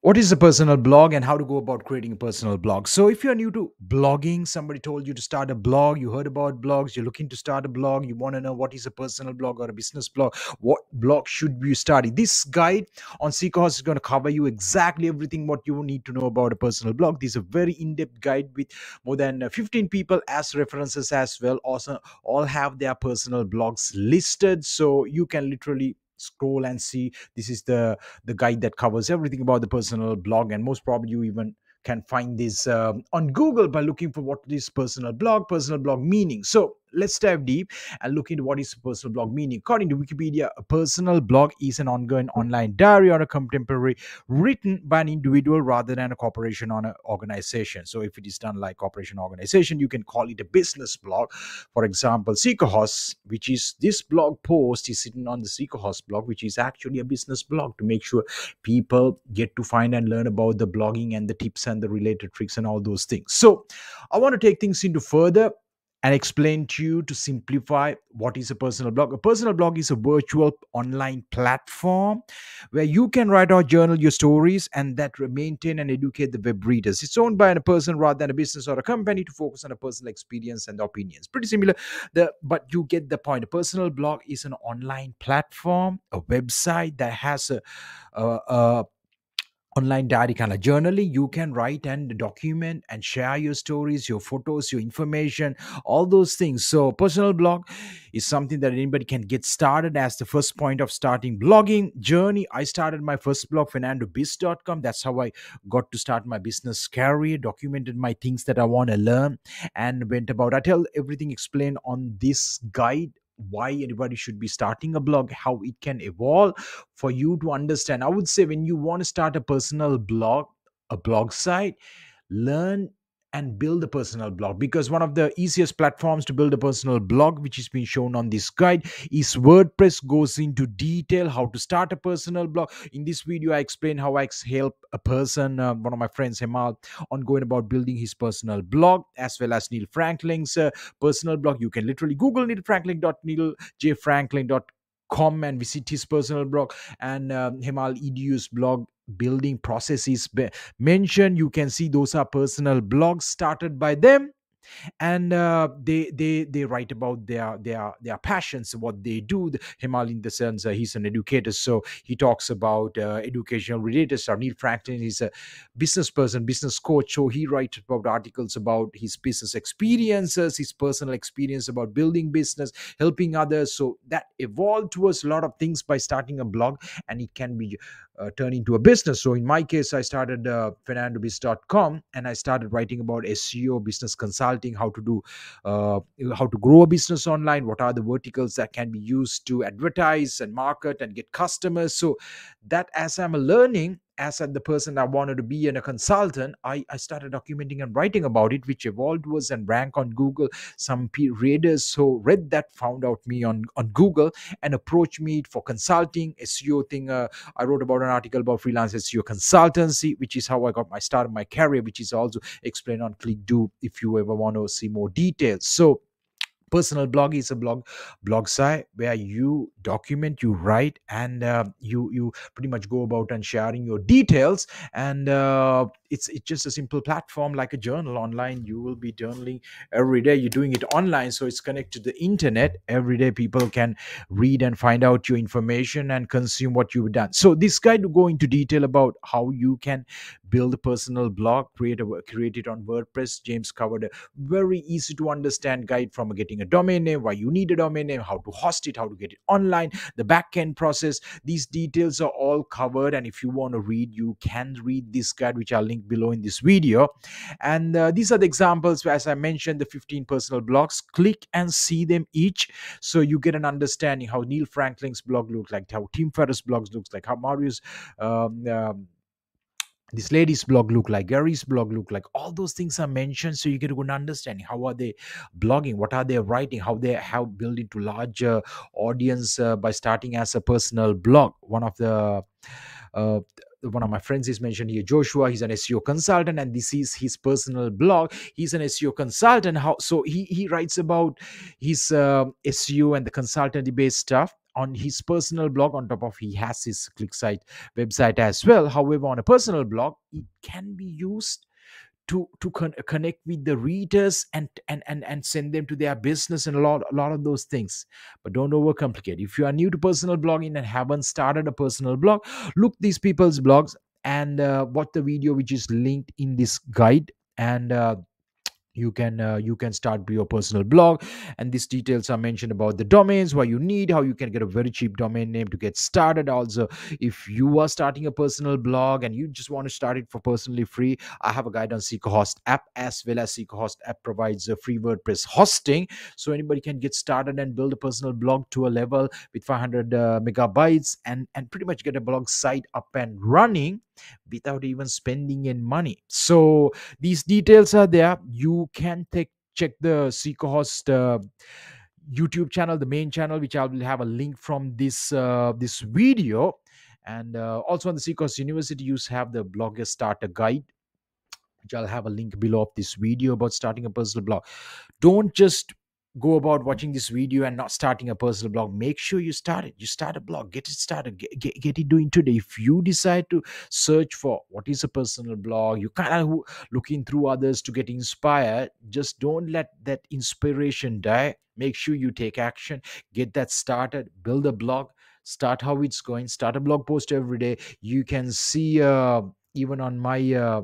What is a personal blog and how to go about creating a personal blog? So, if you're new to blogging, somebody told you to start a blog, you heard about blogs, you're looking to start a blog, you want to know what is a personal blog or a business blog, what blog should you start? This guide on SeekaHost is going to cover you exactly everything what you need to know about a personal blog. This is a very in-depth guide with more than 15 people as references as well. Also, all have their personal blogs listed, so you can literally scroll and see. This is the guide that covers everything about the personal blog, and most probably you even can find this on Google by looking for what is personal blog meaning. So let's dive deep and look into what is personal blog meaning. According to Wikipedia, a personal blog is an ongoing online diary or a contemporary written by an individual rather than a corporation or an organization. So if it is done like corporation organization, you can call it a business blog. For example, SeekaHost, which is this blog post is sitting on the SeekaHost blog, which is actually a business blog to make sure people get to find and learn about the blogging and the tips and the related tricks and all those things. So I want to take things into further and explain to you to simplify what is a personal blog. A personal blog is a virtual online platform where you can write or journal your stories and that maintain and educate the web readers. It's owned by a person rather than a business or a company to focus on a personal experience and opinions. Pretty similar, but you get the point. A personal blog is an online platform, a website that has a online diary kind of journaling. You can write and document and share your stories, your photos, your information, all those things. So personal blog is something that anybody can get started as the first point of starting blogging journey. I started my first blog fernandobiz.com. That's how I got to start my business career, documented my things that I want to learn and went about. I tell everything explained on this guide, why anybody should be starting a blog, how it can evolve for you to understand. I would say when you want to start a personal blog, a blog site, learn and build a personal blog, because one of the easiest platforms to build a personal blog, which is being shown on this guide, is WordPress. Goes into detail how to start a personal blog. In this video I explain how I help a person, one of my friends Hemal, on going about building his personal blog, as well as Neil Franklin's personal blog. You can literally google Neil Franklin neilfranklin.com and visit his personal blog, and Hemal Edu's blog building process is mentioned. You can see those are personal blogs started by them, and they write about their passions, what they do. Himal, in the sense, he's an educator, so he talks about educational related stuff. Neil Franklin is a business person, business coach, so he writes about articles about his business experiences, his personal experience about building business, helping others. So that evolved towards a lot of things by starting a blog, and it can be turned into a business. So in my case, I started fernandobiz.com, and I started writing about SEO, business consulting, how to do how to grow a business online, what are the verticals that can be used to advertise and market and get customers. So that, as I'm learning, as the person I wanted to be and a consultant, I started documenting and writing about it, which evolved was and rank on Google. Some readers who read that found out me on Google and approached me for consulting SEO thing. I wrote about an article about freelance SEO consultancy, which is how I got my start in my career, which is also explained on Click Do if you ever want to see more details. So personal blog is a blog site where you document, you write, and you pretty much go about and sharing your details, and it's just a simple platform like a journal online. You will be journaling every day, you're doing it online, so it's connected to the internet every day. People can read and find out your information and consume what you've done. So this guide to go into detail about how you can build a personal blog, create it on WordPress. James covered a very easy to understand guide from getting a domain name, why you need a domain name, how to host it, how to get it online, the backend process. These details are all covered, and if you want to read, you can read this guide, which I'll link below in this video. And these are the examples, as I mentioned, the 15 personal blogs. Click and see them each, so you get an understanding how Neil Franklin's blog looks like, how Tim Ferriss' blogs looks like, how Marius um, um, this lady's blog look like, Gary's blog look like. All those things are mentioned, so you get a good understanding. How are they blogging? What are they writing? How they have built into larger audience by starting as a personal blog. Uh, one of my friends is mentioned here, Joshua. He's an SEO consultant, and this is his personal blog. He's an SEO consultant. How so? He writes about his SEO and the consultancy based stuff on his personal blog. On top of, he has his click site website as well. However, on a personal blog, it can be used to connect with the readers, and send them to their business, and a lot of those things. But don't overcomplicate. If you are new to personal blogging and haven't started a personal blog, look these people's blogs, and watch the video which is linked in this guide, and you can start your personal blog. And these details are mentioned about the domains, what you need, how you can get a very cheap domain name to get started. Also, if you are starting a personal blog and you just want to start it for personally free, I have a guide on SeekaHost app, as well as SeekaHost app provides a free WordPress hosting, so anybody can get started and build a personal blog to a level with 500 megabytes, and pretty much get a blog site up and running without even spending any money. So these details are there. You can check the SeekaHost YouTube channel, the main channel, which I will have a link from this video. And also on the SeekaHost University, you have the Blogger Starter Guide, which I'll have a link below of this video about starting a personal blog. Don't just go about watching this video and not starting a personal blog. Make sure you start it. You start a blog, get it started, get it doing today. If you decide to search for what is a personal blog, you kind of looking through others to get inspired, just don't let that inspiration die. Make sure you take action, get that started, build a blog, start how it's going, start a blog post every day. You can see even on my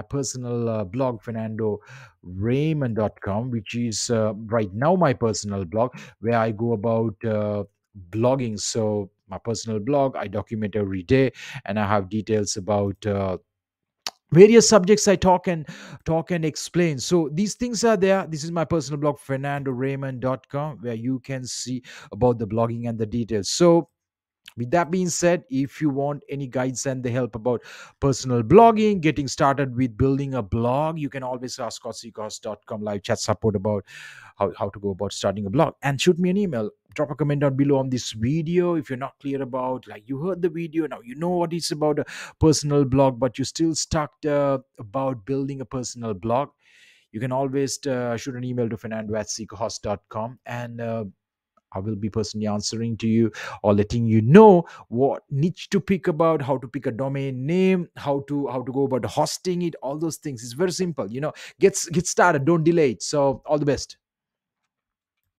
personal blog, fernandoraymond.com, which is right now my personal blog, where I go about blogging. So my personal blog, I document every day, and I have details about various subjects. I talk and explain. So these things are there. This is my personal blog, fernandoraymond.com, where you can see about the blogging and the details. So with that being said, if you want any guides and the help about personal blogging, getting started with building a blog, you can always ask our SeekaHost.com live chat support about how to go about starting a blog, and shoot me an email. Drop a comment down below on this video if you're not clear about, like, you heard the video, now you know what it's about, a personal blog, but you're still stuck about building a personal blog. You can always shoot an email to fernando@seekahost.com, and I will be personally answering to you, or letting you know what niche to pick about, how to pick a domain name, how to go about hosting it, all those things. It's very simple. Get started, don't delay it. So all the best.